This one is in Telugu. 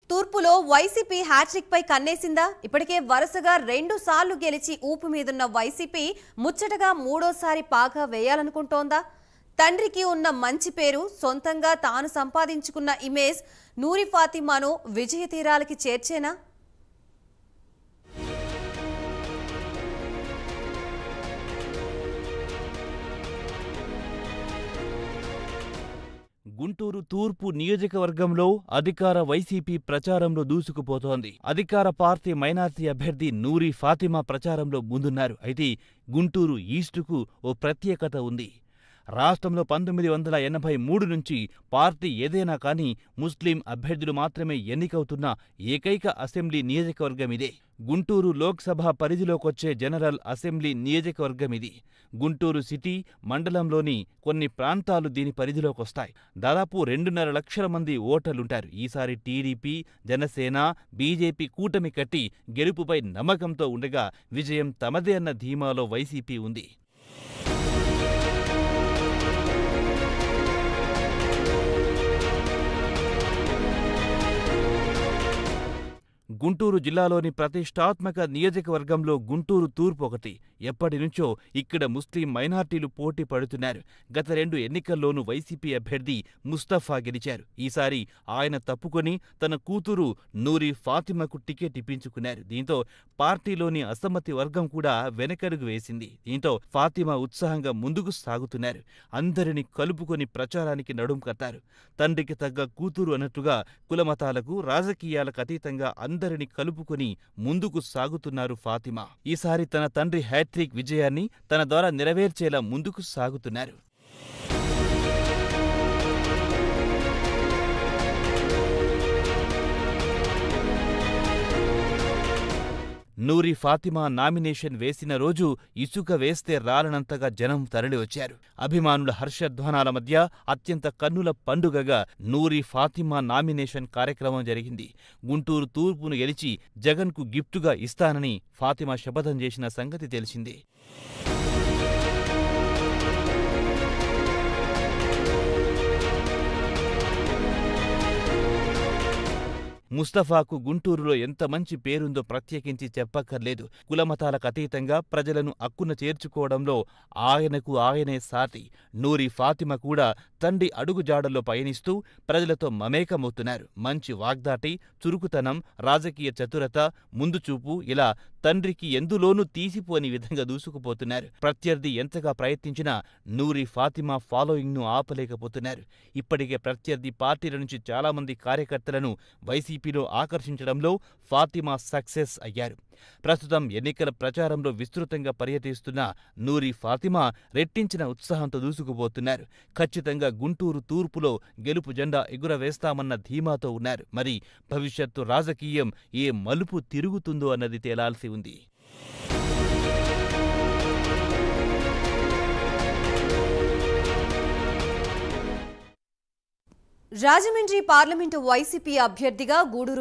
తూర్పులో వైసీపీ హ్యాట్రిక్ పై కన్నేసిందా? ఇప్పటికే వరుసగా 2 సార్లు గెలిచి ఊపు మీదున్న వైసీపీ ముచ్చటగా మూడోసారి పాగా వేయాలనుకుంటోందా? తండ్రికి ఉన్న మంచి పేరు, సొంతంగా తాను సంపాదించుకున్న ఇమేజ్ నూరి ఫాతిమాను విజయ తీరాలకి చేర్చేనా? గుంటూరు తూర్పు నియోజకవర్గంలో అధికార వైసీపీ ప్రచారంలో దూసుకుపోతోంది. అధికార పార్టీ మైనార్టీ అభ్యర్థి నూరి ఫాతిమా ప్రచారంలో ముందున్నారు. అయితే గుంటూరు ఈస్టుకు ఓ ప్రత్యేకత ఉంది. రాష్ట్రంలో 1983 నుంచి పార్టీ ఏదైనా కానీ ముస్లిం అభ్యర్థులు మాత్రమే ఎన్నికవుతున్న ఏకైక అసెంబ్లీ నియోజకవర్గమిదే. గుంటూరు లోక్సభ పరిధిలోకొచ్చే జనరల్ అసెంబ్లీ నియోజకవర్గమిది. గుంటూరు సిటీ, మండలంలోని కొన్ని ప్రాంతాలు దీని పరిధిలోకొస్తాయి. దాదాపు 2.5 లక్షల మంది ఓటర్లుంటారు. ఈసారి టీడీపీ, జనసేన, బీజేపీ కూటమి కట్టి గెలుపుపై నమ్మకంతో ఉండగా విజయం తమదే అన్న ధీమాలో వైసీపీ ఉంది. గుంటూరు జిల్లాలోని ప్రతిష్టాత్మక నియోజకవర్గంలో గుంటూరు తూర్పు ఒకటి. ఎప్పటినుంచో ఇక్కడ ముస్లిం మైనార్టీలు పోటీ పడుతున్నారు. గత 2 ఎన్నికల్లోనూ వైసీపీ అభ్యర్థి ముస్తఫా గెలిచారు. ఈసారి ఆయన తప్పుకొని తన కూతురు నూరి ఫాతిమాకు టికెట్ ఇప్పించుకున్నారు. దీంతో పార్టీలోని అసమ్మతి వర్గం కూడా వెనకడుగు వేసింది. దీంతో ఫాతిమా ఉత్సాహంగా ముందుకు సాగుతున్నారు. అందరినీ కలుపుకొని ప్రచారానికి నడుం కట్టారు. తండ్రికి తగ్గ కూతురు అన్నట్టుగా కులమతాలకు, రాజకీయాలకు అతీతంగా అందరిని కలుపుకొని ముందుకు సాగుతున్నారు ఫాతిమా. ఈసారి తన తండ్రి హ్యాట్రిక్ విజయాన్ని తన ద్వారా నెరవేర్చేలా ముందుకు సాగుతున్నారు. నూరి ఫాతిమా నామినేషన్ వేసిన రోజు ఇసుక వేస్తే రాలనంతగా జనం తరలివచ్చారు. అభిమానుల హర్షధ్వానాల మధ్య అత్యంత కన్నుల పండుగగా నూరి ఫాతిమా నామినేషన్ కార్యక్రమం జరిగింది. గుంటూరు తూర్పును గెలిచి జగన్కు గిఫ్టుగా ఇస్తానని ఫాతిమా శపథం చేసిన సంగతి తెలిసిందే. ముస్తఫాకు గుంటూరులో ఎంత మంచి పేరుందో ప్రత్యేకించి చెప్పక్కర్లేదు. కులమతాలకు అతీతంగా ప్రజలను అక్కున చేర్చుకోవడంలో ఆయనకు ఆయనే సాటి. నూరి ఫాతిమా కూడా తండ్రి అడుగుజాడల్లో పయనిస్తూ ప్రజలతో మమేకమవుతున్నారు. మంచి వాగ్దాటి, చురుకుతనం, రాజకీయ చతురత, ముందుచూపు ఇలా తండ్రికి ఎందులోనూ తీసిపోని విధంగా దూసుకుపోతున్నారు. ప్రత్యర్థి ఎంతగా ప్రయత్నించినా నూరి ఫాతిమా ఫాలోయింగ్ను ఆపలేకపోతున్నారు. ఇప్పటికే ప్రత్యర్థి పార్టీల నుంచి చాలామంది కార్యకర్తలను వైసీపీలో ఆకర్షించడంలో ఫాతిమా సక్సెస్ అయ్యారు. ప్రస్తుతం ఎన్నికల ప్రచారంలో విస్తృతంగా పర్యటిస్తున్న నూరి ఫాతిమా రెట్టించిన ఉత్సాహంతో దూసుకుపోతున్నారు. ఖచ్చితంగా గుంటూరు తూర్పులో గెలుపు జెండా ఎగురవేస్తామన్న ధీమాతో ఉన్నారు. మరి భవిష్యత్తు రాజకీయం ఏ మలుపు తిరుగుతుందో అన్నది తేలాల్సి ఉంది. రాజమండ్రి పార్లమెంటు వైసీపీ అభ్యర్థిగా గూడూరు